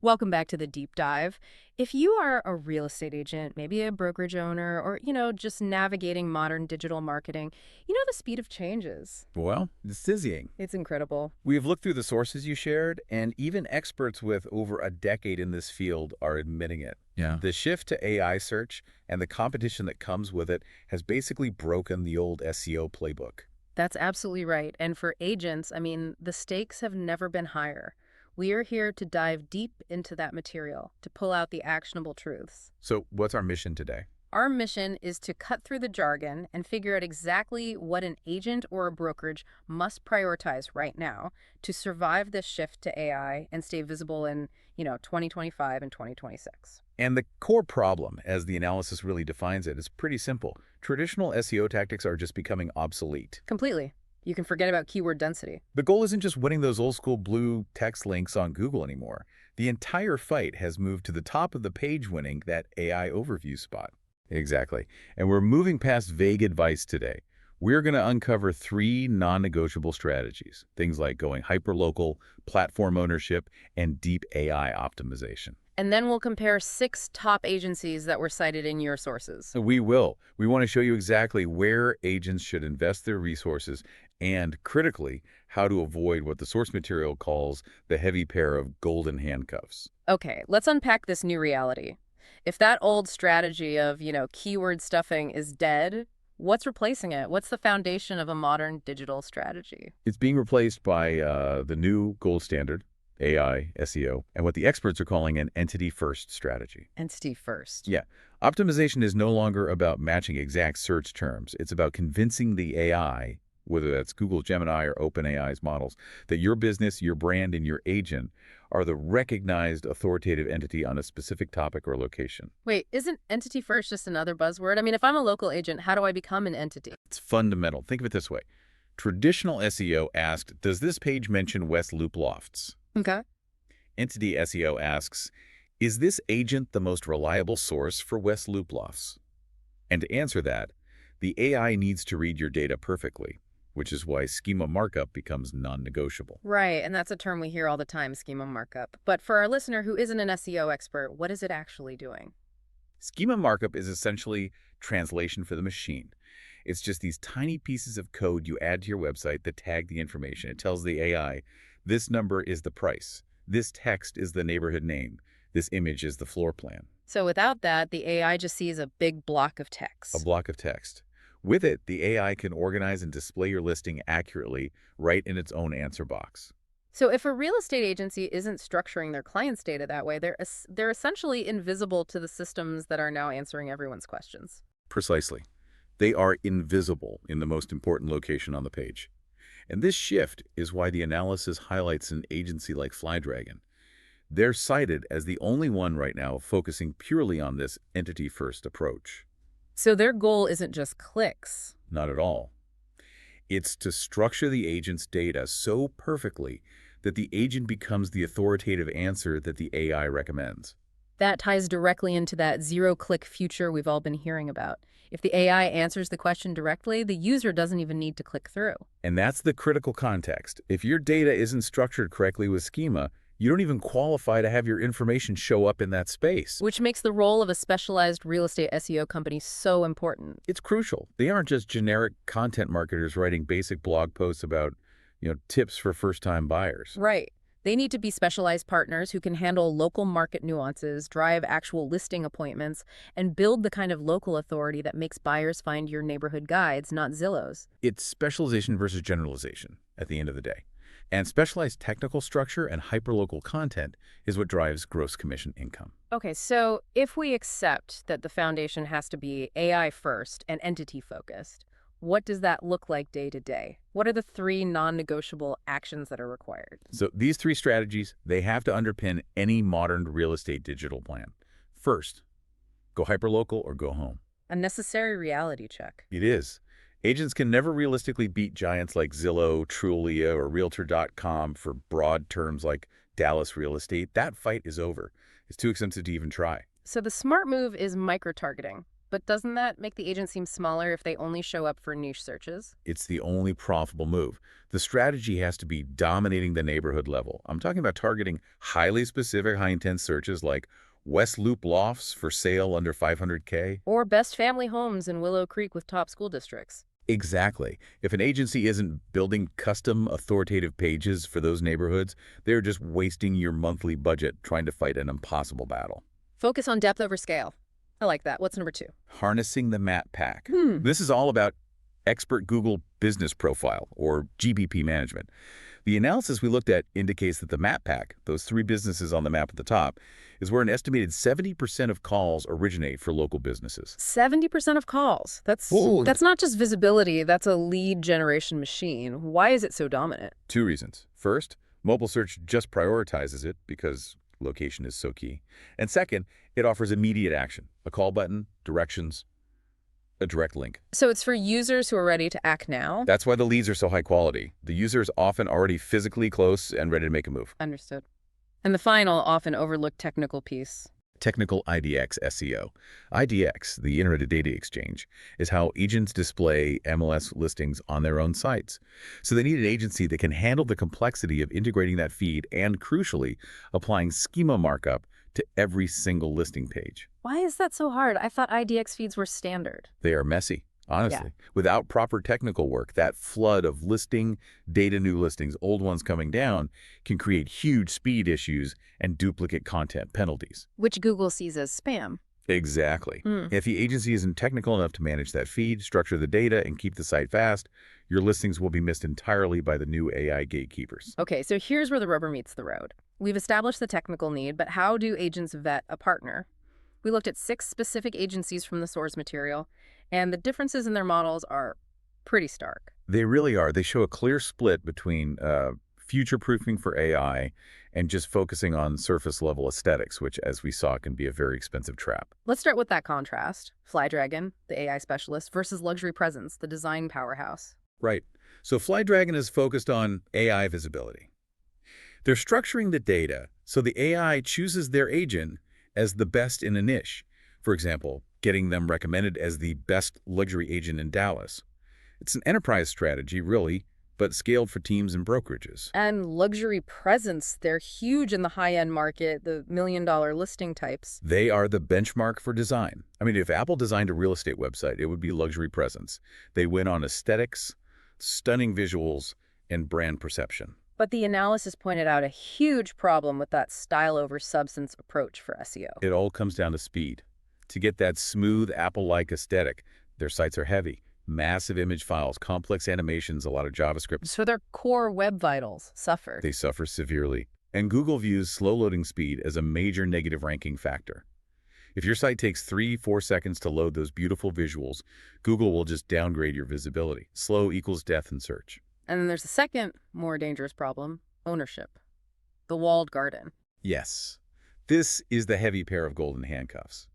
Welcome back to the deep dive. If you are a real estate agent, maybe a brokerage owner, or, just navigating modern digital marketing, the speed of changes. Well, it's dizzying. It's incredible. We've looked through the sources you shared, and even experts with over a decade in this field are admitting it. Yeah. The shift to AI search and the competition that comes with it has basically broken the old SEO playbook. That's absolutely right. And for agents, the stakes have never been higher. We are here to dive deep into that material, to pull out the actionable truths. So what's our mission today? Our mission is to cut through the jargon and figure out exactly what an agent or a brokerage must prioritize right now to survive this shift to AI and stay visible in, 2025 and 2026. And the core problem, as the analysis really defines it, is pretty simple. Traditional SEO tactics are just becoming obsolete. Completely. You can forget about keyword density. The goal isn't just winning those old-school blue text links on Google anymore. The entire fight has moved to the top of the page winning that AI overview spot. Exactly. And we're moving past vague advice today. We're going to uncover 3 non-negotiable strategies, things like going hyperlocal, platform ownership, and deep AI optimization. And then we'll compare 6 top agencies that were cited in your sources. We will. We want to show you exactly where agents should invest their resources and, critically, how to avoid what the source material calls the heavy pair of golden handcuffs. Okay, let's unpack this new reality. If that old strategy of, keyword stuffing is dead, what's replacing it? What's the foundation of a modern digital strategy? It's being replaced by the new gold standard, AI, SEO, and what the experts are calling an entity-first strategy. Entity first. Yeah. Optimization is no longer about matching exact search terms. It's about convincing the AI, whether that's Google, Gemini, or OpenAI's models, that your business, your brand, and your agent are the recognized authoritative entity on a specific topic or location. Wait, isn't entity first just another buzzword? If I'm a local agent, how do I become an entity? It's fundamental. Think of it this way. Traditional SEO asked, does this page mention West Loop Lofts? Okay. Entity SEO asks, is this agent the most reliable source for West Loop Lofts? And to answer that, the AI needs to read your data perfectly, which is why schema markup becomes non-negotiable. Right, and that's a term we hear all the time, schema markup. But for our listener who isn't an SEO expert, what is it actually doing? Schema markup is essentially translation for the machine. It's just these tiny pieces of code you add to your website that tag the information. It tells the AI, this number is the price. This text is the neighborhood name. This image is the floor plan. So without that, the AI just sees a big block of text. A block of text. With it, the AI can organize and display your listing accurately right in its own answer box. So if a real estate agency isn't structuring their clients' data that way, they're essentially invisible to the systems that are now answering everyone's questions. Precisely. They are invisible in the most important location on the page. And this shift is why the analysis highlights an agency like FlyDragon. They're cited as the only one right now focusing purely on this entity-first approach. So their goal isn't just clicks. Not at all. It's to structure the agent's data so perfectly that the agent becomes the authoritative answer that the AI recommends. That ties directly into that zero-click future we've all been hearing about. If the AI answers the question directly, the user doesn't even need to click through. And that's the critical context. If your data isn't structured correctly with schema, you don't even qualify to have your information show up in that space. Which makes the role of a specialized real estate SEO company so important. It's crucial. They aren't just generic content marketers writing basic blog posts about, tips for first-time buyers. Right. They need to be specialized partners who can handle local market nuances, drive actual listing appointments, and build the kind of local authority that makes buyers find your neighborhood guides, not Zillow's. It's specialization versus generalization at the end of the day. And specialized technical structure and hyperlocal content is what drives gross commission income. Okay, so if we accept that the foundation has to be AI first and entity focused, what does that look like day to day? What are the 3 non-negotiable actions that are required? So these 3 strategies, they have to underpin any modern real estate digital plan. First, go hyperlocal or go home. A necessary reality check. It is. Agents can never realistically beat giants like Zillow, Trulia, or Realtor.com for broad terms like Dallas real estate. That fight is over. It's too expensive to even try. So the smart move is micro-targeting. but doesn't that make the agent seem smaller if they only show up for niche searches? It's the only profitable move. The strategy has to be dominating the neighborhood level. I'm talking about targeting highly specific, high-intent searches like West Loop lofts for sale under 500K. Or best family homes in Willow Creek with top school districts? Exactly. If an agency isn't building custom authoritative pages for those neighborhoods, they're just wasting your monthly budget trying to fight an impossible battle. Focus on depth over scale. I like that. What's number 2? Harnessing the map pack. This is all about expert Google business profile, or GBP management. The analysis we looked at indicates that the map pack, those 3 businesses on the map at the top, is where an estimated 70% of calls originate for local businesses. 70% of calls. That's not just visibility, that's a lead generation machine. Why is it so dominant? 2 reasons. First, mobile search just prioritizes it because location is so key. And second, it offers immediate action, a call button, directions, a direct link. So it's for users who are ready to act now? That's why the leads are so high quality. The user is often already physically close and ready to make a move. Understood. And the final, often overlooked technical piece. Technical IDX SEO. IDX, the Internet Data Exchange, is how agents display MLS listings on their own sites. So they need an agency that can handle the complexity of integrating that feed and, crucially, applying schema markup to every single listing page. Why is that so hard? I thought IDX feeds were standard. They are messy, honestly. Without proper technical work, that flood of listing, data new listings, old ones coming down, can create huge speed issues and duplicate content penalties. Which Google sees as spam. Exactly. If the agency isn't technical enough to manage that feed, structure the data, and keep the site fast, your listings will be missed entirely by the new AI gatekeepers. Okay, so here's where the rubber meets the road. We've established the technical need, but how do agents vet a partner? We looked at 6 specific agencies from the source material, and the differences in their models are pretty stark. They really are. They show a clear split between future-proofing for AI and just focusing on surface-level aesthetics, which, as we saw, can be a very expensive trap. Let's start with that contrast. FlyDragon, the AI specialist, versus Luxury Presence, the design powerhouse. Right. So FlyDragon is focused on AI visibility. They're structuring the data so the AI chooses their agent as the best in a niche. For example, getting them recommended as the best luxury agent in Dallas. It's an enterprise strategy, really, but scaled for teams and brokerages. And Luxury Presence, they're huge in the high-end market, the million-dollar listing types. They are the benchmark for design. I mean, if Apple designed a real estate website, it would be Luxury Presence. They win on aesthetics, stunning visuals, and brand perception. But the analysis pointed out a huge problem with that style over substance approach for SEO. It all comes down to speed. To get that smooth Apple-like aesthetic, their sites are heavy. Massive image files, complex animations, a lot of JavaScript. So their core web vitals suffer. They suffer severely. And Google views slow loading speed as a major negative ranking factor. If your site takes 3-4 seconds to load those beautiful visuals, Google will just downgrade your visibility. Slow equals death in search. And then there's a second, more dangerous problem, ownership. The walled garden. Yes. This is the heavy pair of golden handcuffs.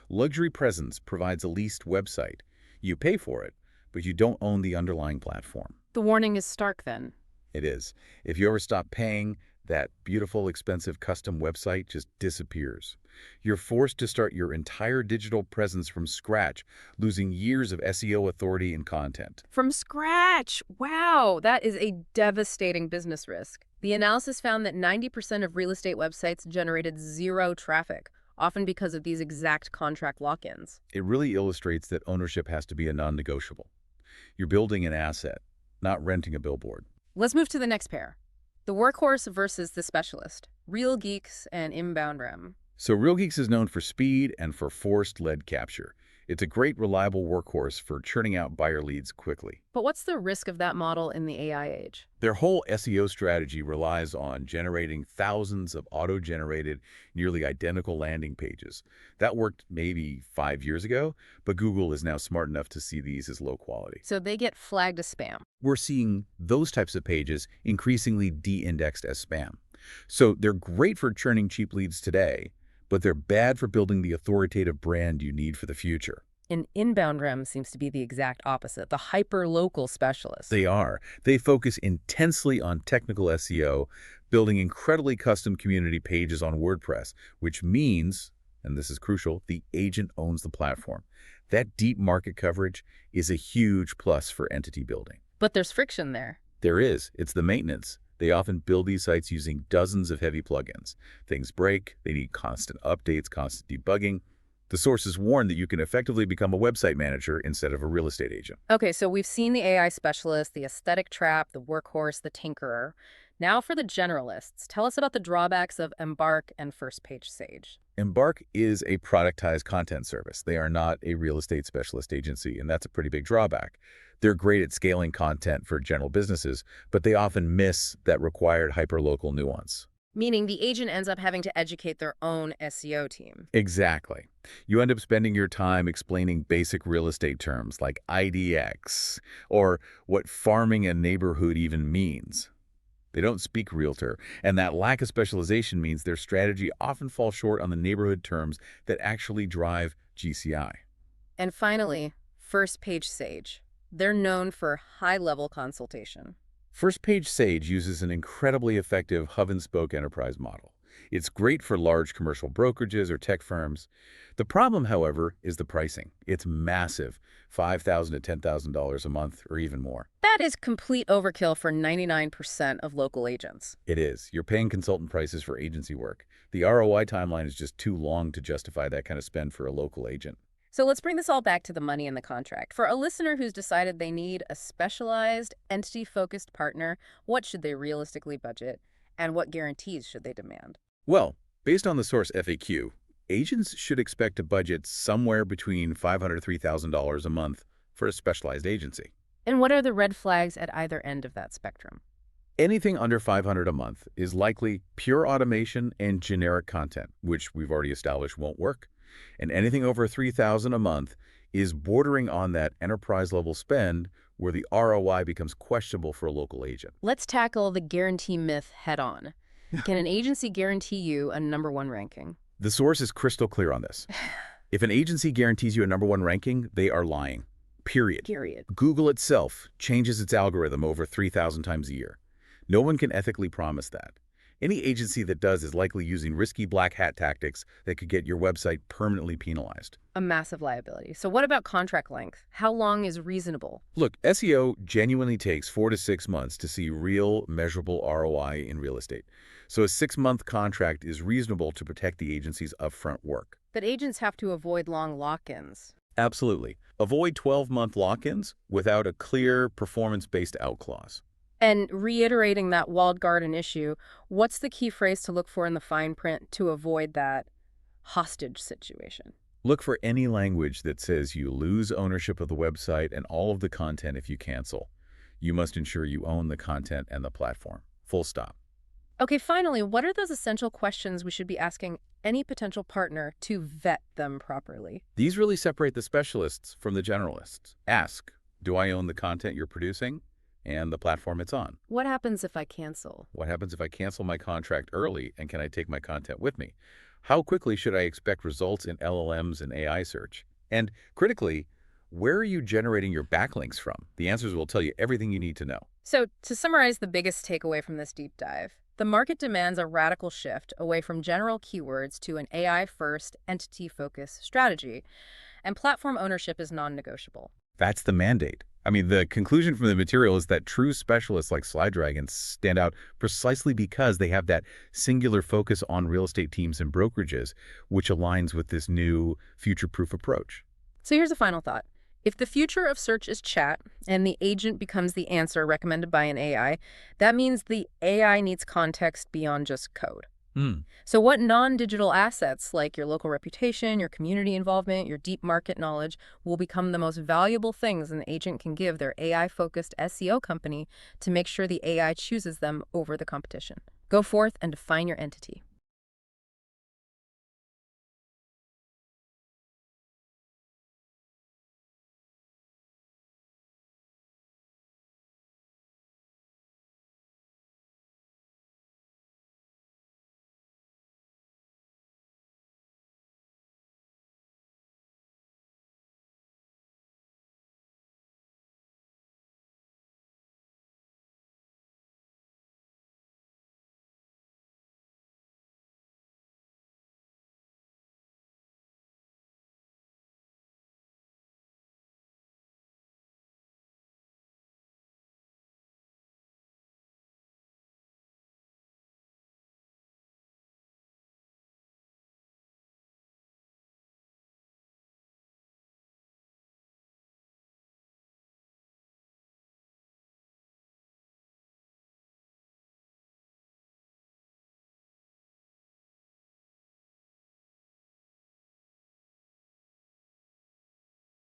Luxury Presence provides a leased website. You pay for it, but you don't own the underlying platform. The warning is stark then. It is. If you ever stop paying, that beautiful, expensive custom website just disappears. You're forced to start your entire digital presence from scratch, losing years of SEO authority and content. From scratch! Wow, that is a devastating business risk. The analysis found that 90% of real estate websites generated 0 traffic, often because of these exact contract lock-ins. It really illustrates that ownership has to be a non-negotiable. You're building an asset, not renting a billboard. Let's move to the next pair. The workhorse versus the specialist. RealGeeks and InboundREM. So RealGeeks is known for speed and for forced lead capture. It's a great, reliable workhorse for churning out buyer leads quickly. But what's the risk of that model in the AI age? Their whole SEO strategy relies on generating thousands of auto-generated, nearly identical landing pages. That worked maybe 5 years ago, but Google is now smart enough to see these as low quality. So they get flagged as spam. We're seeing those types of pages increasingly de-indexed as spam. So they're great for churning cheap leads today, but they're bad for building the authoritative brand you need for the future. And InboundREM seems to be the exact opposite, the hyper-local specialist. They are. They focus intensely on technical SEO, building incredibly custom community pages on WordPress, which means and this is crucial, the agent owns the platform. That deep market coverage is a huge plus for entity building. But there's friction there. There is. It's the maintenance. They often build these sites using dozens of heavy plugins. Things break, they need constant updates, constant debugging. The sources warn that you can effectively become a website manager instead of a real estate agent. Okay, so we've seen the AI specialist, the aesthetic trap, the workhorse, the tinkerer. Now for the generalists, tell us about the drawbacks of Embark and First Page Sage. Embark is a productized content service. They are not a real estate specialist agency, and that's a pretty big drawback. They're great at scaling content for general businesses, but they often miss that required hyper-local nuance. Meaning the agent ends up having to educate their own SEO team. Exactly. You end up spending your time explaining basic real estate terms like IDX or what farming a neighborhood even means. They don't speak realtor, and that lack of specialization means their strategy often falls short on the neighborhood terms that actually drive GCI. And finally, First Page Sage. They're known for high-level consultation. First Page Sage uses an incredibly effective hub-and-spoke enterprise model. It's great for large commercial brokerages or tech firms. The problem, however, is the pricing. It's massive, $5,000 to $10,000 a month or even more. That is complete overkill for 99% of local agents. It is. You're paying consultant prices for agency work. The ROI timeline is just too long to justify that kind of spend for a local agent. So let's bring this all back to the money in the contract. For a listener who's decided they need a specialized, entity-focused partner, what should they realistically budget, and what guarantees should they demand? Well, based on the source FAQ, agents should expect to budget somewhere between $500 to $3,000 a month for a specialized agency. And what are the red flags at either end of that spectrum? Anything under $500 a month is likely pure automation and generic content, which we've already established won't work. And anything over $3,000 a month is bordering on that enterprise-level spend where the ROI becomes questionable for a local agent. Let's tackle the guarantee myth head-on. Can an agency guarantee you a #1 ranking? The source is crystal clear on this. If an agency guarantees you a #1 ranking, they are lying. Period. Google itself changes its algorithm over 3,000 times a year. No one can ethically promise that. Any agency that does is likely using risky black hat tactics that could get your website permanently penalized. A massive liability. So what about contract length? How long is reasonable? Look, SEO genuinely takes 4 to 6 months to see real, measurable ROI in real estate. So a 6-month contract is reasonable to protect the agency's upfront work. But agents have to avoid long lock-ins. Absolutely. Avoid 12-month lock-ins without a clear performance-based out clause. And reiterating that walled garden issue, what's the key phrase to look for in the fine print to avoid that hostage situation? Look for any language that says you lose ownership of the website and all of the content if you cancel. You must ensure you own the content and the platform. Full stop. Okay, finally, what are those essential questions we should be asking any potential partner to vet them properly? These really separate the specialists from the generalists. Ask, do I own the content you're producing and the platform it's on? What happens if I cancel? What happens if I cancel my contract early, and can I take my content with me? How quickly should I expect results in LLMs and AI search? And critically, where are you generating your backlinks from? The answers will tell you everything you need to know. So to summarize the biggest takeaway from this deep dive, the market demands a radical shift away from general keywords to an AI-first, entity-focused strategy, and platform ownership is non-negotiable. That's the mandate. I mean, the conclusion from the material is that true specialists like FlyDragon stand out precisely because they have that singular focus on real estate teams and brokerages, which aligns with this new future-proof approach. So here's a final thought. If the future of search is chat and the agent becomes the answer recommended by an AI, that means the AI needs context beyond just code. So what non-digital assets like your local reputation, your community involvement, your deep market knowledge will become the most valuable things an agent can give their AI-focused SEO company to make sure the AI chooses them over the competition? Go forth and define your entity.